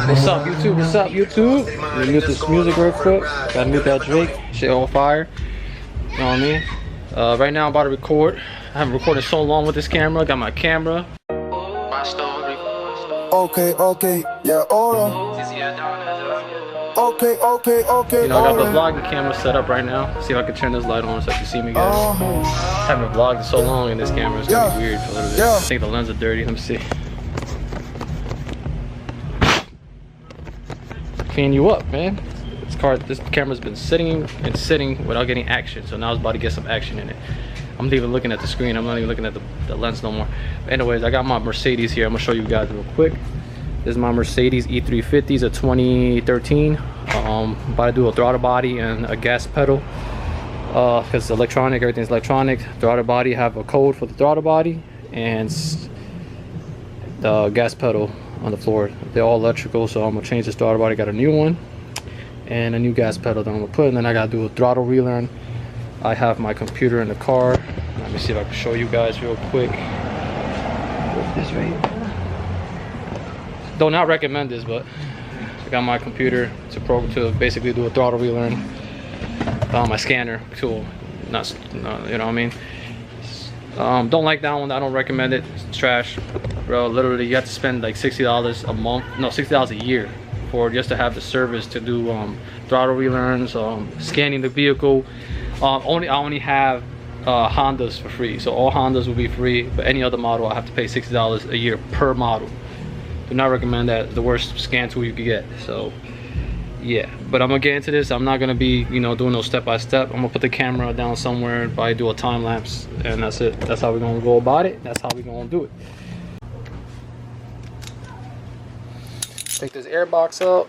What's up, YouTube? What's up, YouTube? Let me mute this music real quick. Gotta mute that Drake. Shit on fire. You know what I mean? Right now I'm about to record. I haven't recorded so long with this camera. Got my camera. My story. Okay, yeah, okay. You know, I got the vlogging camera set up right now. See if I can turn this light on so you can see me, guys. Haven't vlogged in so long in this camera. It's gonna be weird for a little bit. I think the lens is dirty. Let me see. Clean you up, man. This camera's been sitting and sitting without getting action, so now it's about to get some action in it. I'm not even looking at the screen. I'm not even looking at the lens no more. But anyways, I got my Mercedes here. I'm gonna show you guys real quick. This is my Mercedes E350. It's a 2013. About to do a throttle body and a gas pedal because it's electronic. Everything's electronic. Throttle body have a code for the throttle body and the gas pedal on the floor. They're all electrical, so I'm gonna change this throttle body. Got a new one and a new gas pedal that I'm gonna put, and then I gotta do a throttle relearn. I have my computer in the car. Let me see if I can show you guys real quick. This right. Do not recommend this, but I got my computer to basically do a throttle relearn. My scanner tool, you know what I mean. Don't like that one. I don't recommend it. It's trash, bro. Literally, you have to spend like $60 a month. No, $60 a year for just to have the service to do throttle relearns, scanning the vehicle. I only have Hondas for free, so all Hondas will be free. But any other model, I have to pay $60 a year per model. Do not recommend that. The worst scan tool you could get. So yeah, but I'm gonna get into this. I'm not gonna be, you know, doing no step by step. I'm gonna put the camera down somewhere and probably do a time lapse, and that's it. That's how we're gonna go about it. That's how we're gonna do it. Take this air box up.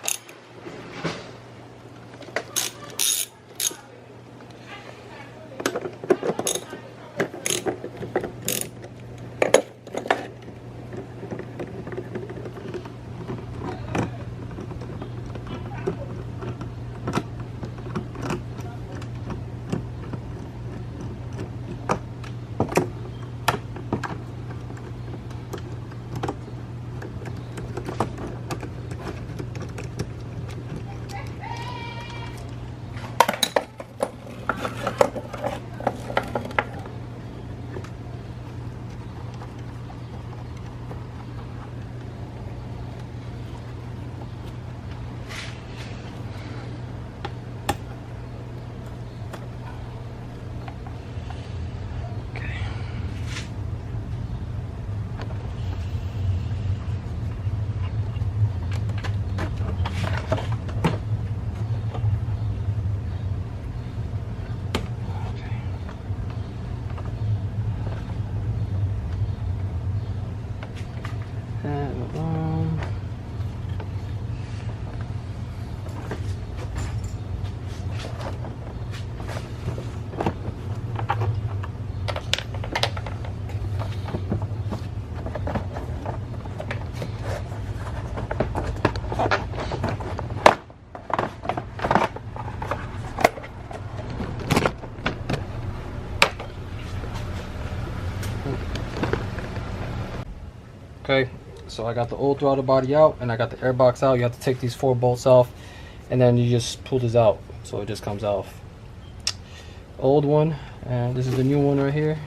Okay, so I got the old throttle body out and I got the air box out. You have to take these 4 bolts off and then you just pull this out so it just comes off. Old one, and this is the new one right here.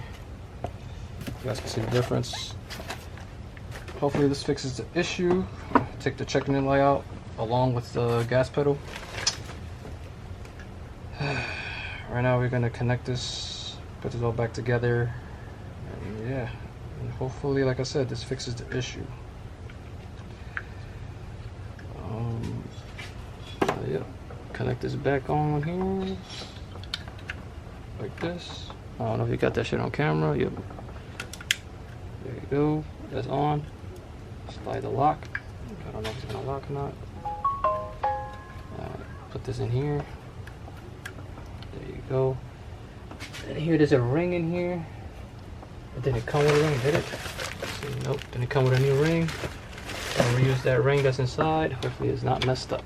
You guys can see the difference. Hopefully this fixes the issue. Take the checking in light out along with the gas pedal. Right now we're gonna connect this, put this all back together, and yeah. And hopefully, like I said, this fixes the issue. Yeah, connect this back on here, like this. I don't know if you got that shit on camera. Yep. There you go. That's on. Slide the lock. I don't know if it's gonna lock or not. Put this in here. There you go. And here, there's a ring in here. It didn't come with a ring, did it? See, nope, didn't come with a new ring. I'll reuse that ring that's inside. Hopefully it's not messed up.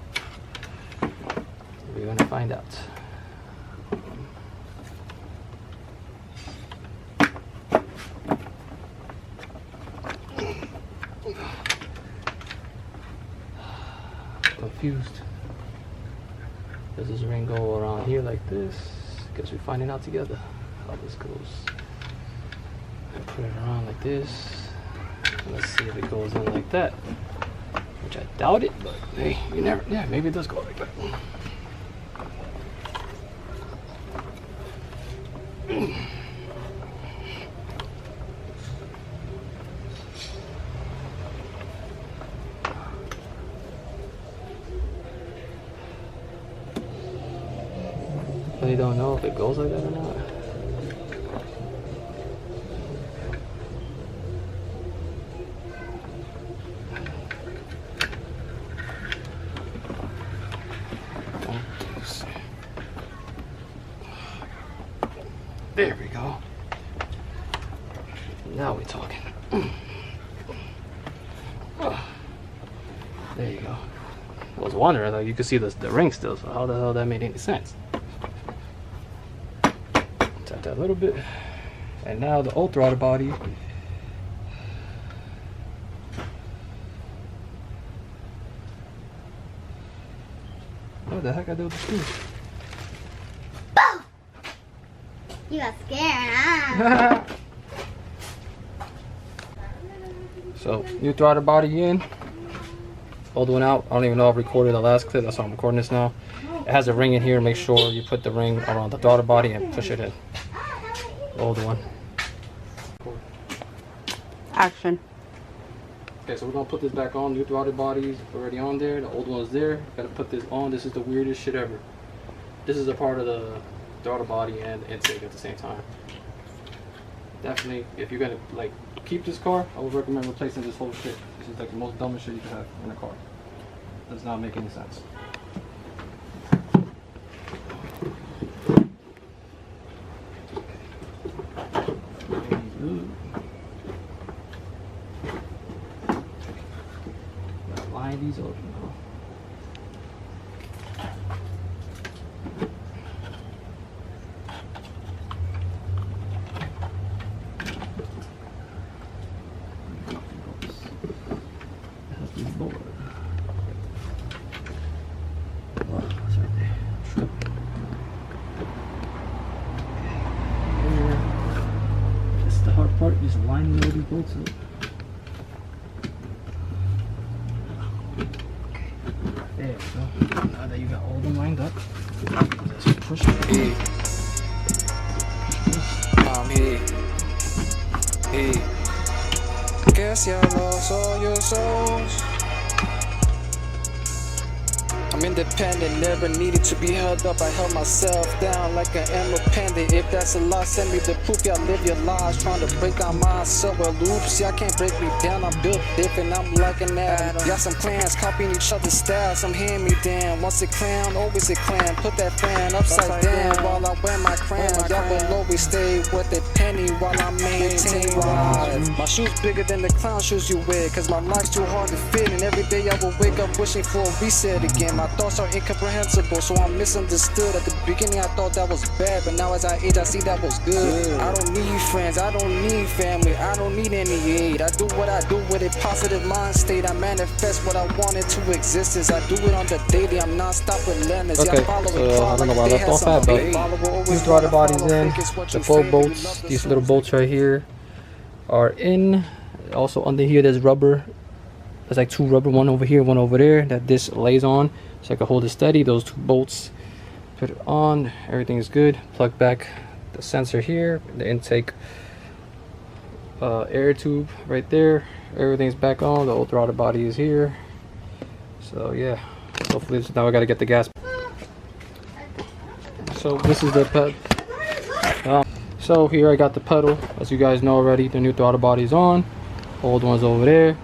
We're gonna find out. confused. Does this ring go around here like this? Guess we're finding out together how this goes. Put it around like this. Let's see if it goes in like that. Which I doubt it, but hey, you never, yeah, maybe it does go like that. I don't know if it goes like that or not. There we go. Now we're talking. There you go. I was wondering, like, you could see the ring still, so how the hell that made any sense? Tap that a little bit. And now the old throttle body. What the heck I do with the screw? You got scared, huh? So, new throttle body in. Old one out. I don't even know if I recorded the last clip. That's why I'm recording this now. It has a ring in here. Make sure you put the ring around the throttle body and push it in. The old one. Action. Okay, so we're gonna put this back on. New throttle body's already on there. The old one's there. Gotta put this on. This is the weirdest shit ever. This is a part of the throttle body and intake at the same time. Definitely, if you're gonna like keep this car, I would recommend replacing this whole shit. This is like the most dumbest shit you can have in a car. Does not make any sense. Line these over now. Part just lining all these bolts up. There we go. Now that you got all of them lined up, just push it. Hey. Hey. Guess y'all lost all your souls. I'm independent, never needed to be held up. I held myself down like an independent. If that's a lie, send me the proof. Y'all live your lives trying to break down my soul. Well, oops, y'all can't break me down. I'm built different, I'm like an atom. Got some clans copying each other's styles. I'm hand me down. Once a clown, always a clan. Put that fan upside down while I wear my crown. Y'all will always stay with a penny while I maintain wise. My shoes bigger than the clown shoes you wear, cause my life's too hard to fit. And every day I will wake up wishing for a reset again. My thoughts are incomprehensible, so I'm misunderstood. At the beginning I thought that was bad, but now as I age I see that was good. I don't need friends, I don't need family, I don't need any aid. I do what I do with a positive mind state. I manifest what I want into existence. I do it on the daily, I'm non-stop relentless. Okay, so I don't know why I left off that, but new throttle body's in. The 4 bolts, these little bolts right here are in. Also under here there's rubber. There's like 2 rubber, one over here, one over there, that this lays on so I can hold it steady. Those 2 bolts, put it on, everything is good. Plug back the sensor here, the intake air tube right there. Everything's back on. The old throttle body is here. So yeah, hopefully now I gotta get the gas. So this is the pedal. So here I got the pedal. As you guys know already, the new throttle body is on. Old one's over there.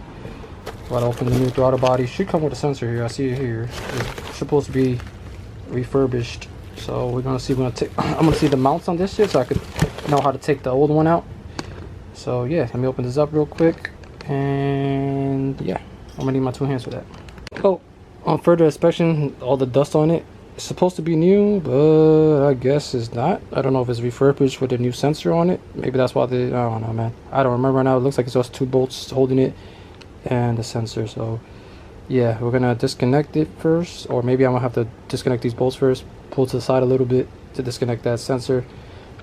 So I open the new throttle body. Should come with a sensor here. I see it here. It's supposed to be refurbished. So we're gonna see. I'm gonna see the mounts on this shit, so I could know how to take the old one out. So yeah, let me open this up real quick. And yeah, I'm gonna need my 2 hands for that. So on further inspection, all the dust on it, it's supposed to be new, but I guess it's not. I don't know if it's refurbished with a new sensor on it. Maybe that's why they, I don't know, man. I don't remember right now. It looks like it's just 2 bolts holding it and the sensor. So yeah, we're gonna disconnect it first, or maybe I'm gonna have to disconnect these bolts first, pull to the side a little bit to disconnect that sensor.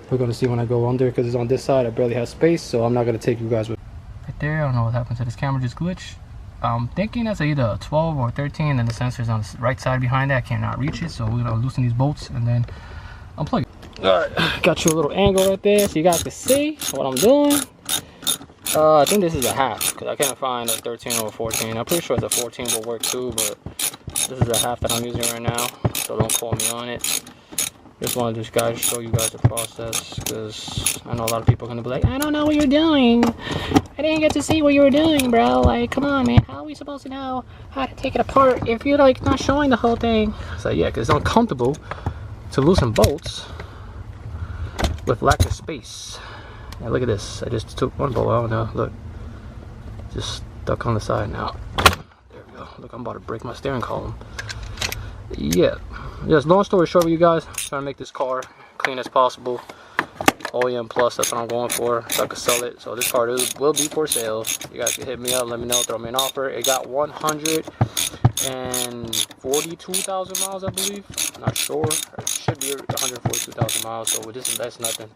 We're gonna see when I go under, because it's on this side. I barely have space, so I'm not gonna take you guys with. Right there, I don't know what happened to this camera, just glitched. I'm thinking that's either a 12 or 13, and the sensor's on the right side behind that. I cannot reach it, so we're gonna loosen these bolts and then unplug it. All right, got you a little angle right there so you guys can see what I'm doing. I think this is a half, because I can't find a 13 or a 14. I'm pretty sure the 14 will work too, but this is a half that I'm using right now, so don't call me on it. Just wanted to show you guys the process, because I know a lot of people are going to be like, I don't know what you're doing. I didn't get to see what you were doing, bro. Like, come on, man. How are we supposed to know how to take it apart if you're, like, not showing the whole thing? So, yeah, because it's uncomfortable to loosen bolts with lack of space. Yeah, look at this. I just took one bolt out now. Look. Just stuck on the side now. There we go. Look, I'm about to break my steering column. Yeah. Just long story short with you guys, I'm trying to make this car clean as possible. OEM plus, that's what I'm going for, so I can sell it. So this car will be for sale. You guys can hit me up, let me know, throw me an offer. It got 142,000 miles, I believe. Not sure. It should be 142,000 miles. So with this, that's nothing.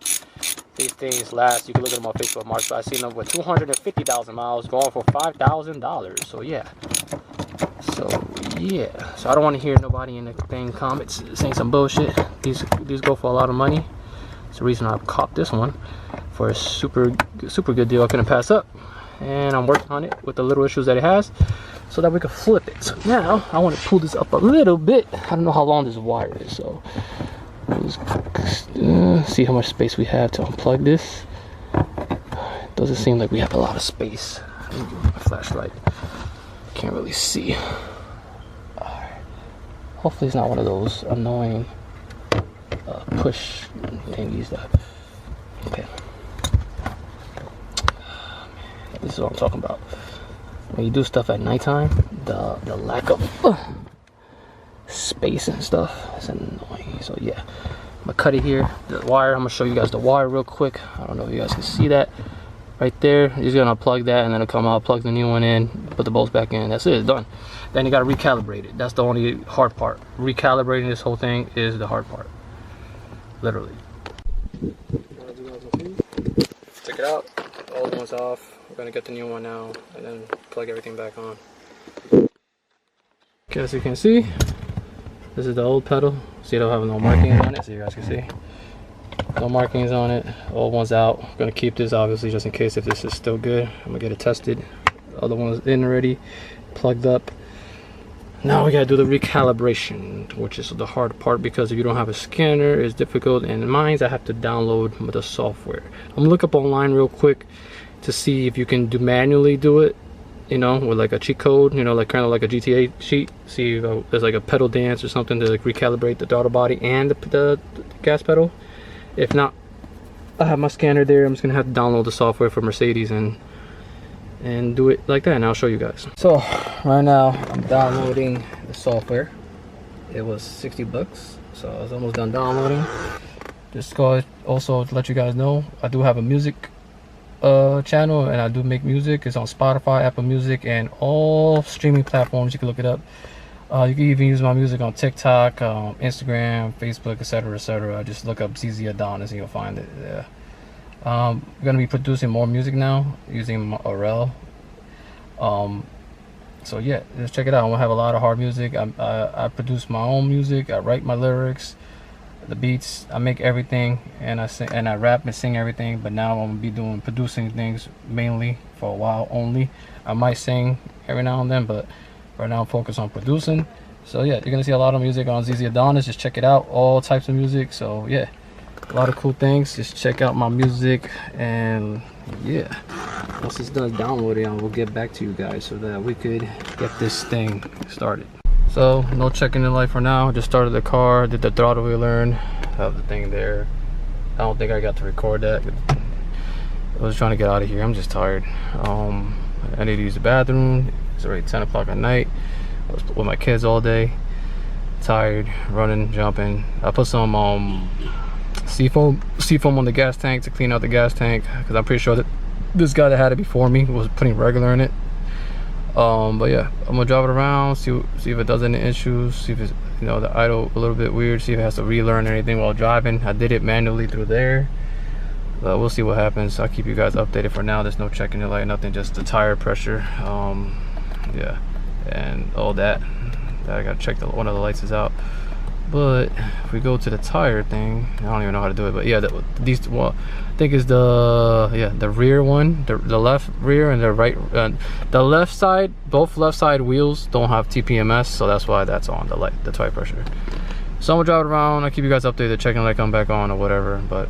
These things last. You can look at them on Facebook Market. I seen them with 250,000 miles going for $5,000. So yeah. So yeah. So I don't want to hear nobody in the thing comments saying some bullshit. These go for a lot of money. It's the reason I copped this one for a super good deal I couldn't pass up. And I'm working on it with the little issues that it has, so that we can flip it. So now I want to pull this up a little bit. I don't know how long this wire is, so let's see how much space we have to unplug this. Doesn't seem like we have a lot of space. Let me give my flashlight. Can't really see. Alright. Hopefully it's not one of those annoying push thingies that. Okay. This is what I'm talking about. When you do stuff at nighttime, the lack of space and stuff is annoying. So yeah, I'm gonna cut it here. The wire, I'm gonna show you guys the wire real quick. I don't know if you guys can see that right there. You're gonna plug that and then it'll come out, plug the new one in, put the bolts back in. That's it, it's done. Then you gotta recalibrate it. That's the only hard part. Recalibrating this whole thing is the hard part. Literally. Check it out. All the ones off. We're gonna get the new one now and then plug everything back on. Okay, as you can see, this is the old pedal. See, it'll have no markings on it, so you guys can see. No markings on it. Old one's out. I'm gonna keep this obviously just in case if this is still good. I'm gonna get it tested. The other one's in already, plugged up. Now we gotta do the recalibration, which is the hard part, because if you don't have a scanner, it's difficult. And in mine, I have to download the software. I'm gonna look up online real quick to see if you can manually do it, you know, with like a cheat code, you know, like kind of like a GTA cheat. See if there's like a pedal dance or something to like recalibrate the throttle body and the gas pedal. If not, I have my scanner there. I'm just gonna have to download the software for Mercedes and do it like that, and I'll show you guys. So right now I'm downloading the software. It was 60 bucks, so I was almost done downloading. Just go also to let you guys know, I do have a music channel, and I do make music. It's on Spotify, Apple Music, and all streaming platforms. You can look it up. You can even use my music on TikTok, Instagram, Facebook, etc., etc. Just look up ZZ Adonis and you'll find it. Yeah. I'm gonna be producing more music now using WRENCH. So yeah, just check it out. I'm gonna have a lot of hard music. I produce my own music. I write my lyrics, the beats. I make everything, and I sing, and I rap and sing everything. But now I'm gonna be producing things mainly for a while only. I might sing every now and then, but right now I'm focused on producing. So yeah, you're gonna see a lot of music on ZZ Adonis. Just check it out. All types of music. So yeah, a lot of cool things. Just check out my music, and yeah, once it's done downloading, we'll get back to you guys so that we could get this thing started. So no checking the light for now. Just started the car, did the throttle we learned. Have the thing there. I don't think I got to record that. I was trying to get out of here. I'm just tired. I need to use the bathroom. It's already 10 o'clock at night. I was with my kids all day. Tired, running, jumping. I put some seafoam on the gas tank to clean out the gas tank, because I'm pretty sure that this guy that had it before me was putting regular in it. But yeah, I'm gonna drive it around, see if it does any issues, see if it's, you know, the idle a little bit weird, see if it has to relearn anything while driving. I did it manually through there. We'll see what happens. I'll keep you guys updated. For now, there's no checking the light, nothing, just the tire pressure. Yeah, and all that. I gotta check one of the lights is out. But if we go to the tire thing, I don't even know how to do it. But yeah, these, well, I think is the rear one, the left rear and the right, the left side, both left side wheels don't have TPMS, so that's why that's on the light, the tire pressure. So I'm gonna drive it around. I'll keep you guys updated, checking light come back on or whatever. But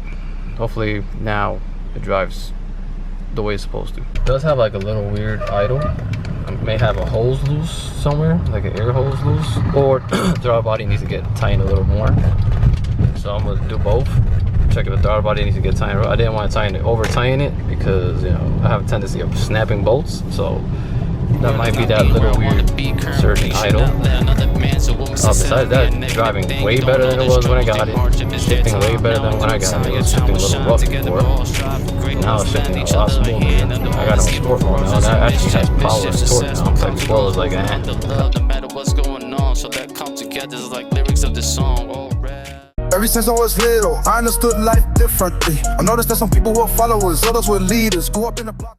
hopefully now it drives the way it's supposed to. It does have like a little weird idle. It may have a hose loose somewhere, like an air hose loose, or the throttle body needs to get tightened a little more. So I'm gonna do both. Check if the throttle body needs to get tightened. I didn't want to over tighten it because, you know, I have a tendency of snapping bolts, so that might be that little weird surging idle. Besides that, driving way better than it was when I got it. Shifting way better than when I got it. It was shifting a little rough before. Now it's shifting a lot smoother. I got no torque more now. That actually has power and torque now. It's like before it was like no matter what's going on, so that come together is like lyrics of the song. Ever since I was little, I understood life differently. I noticed that some people were followers, others were leaders. Grew up in the block.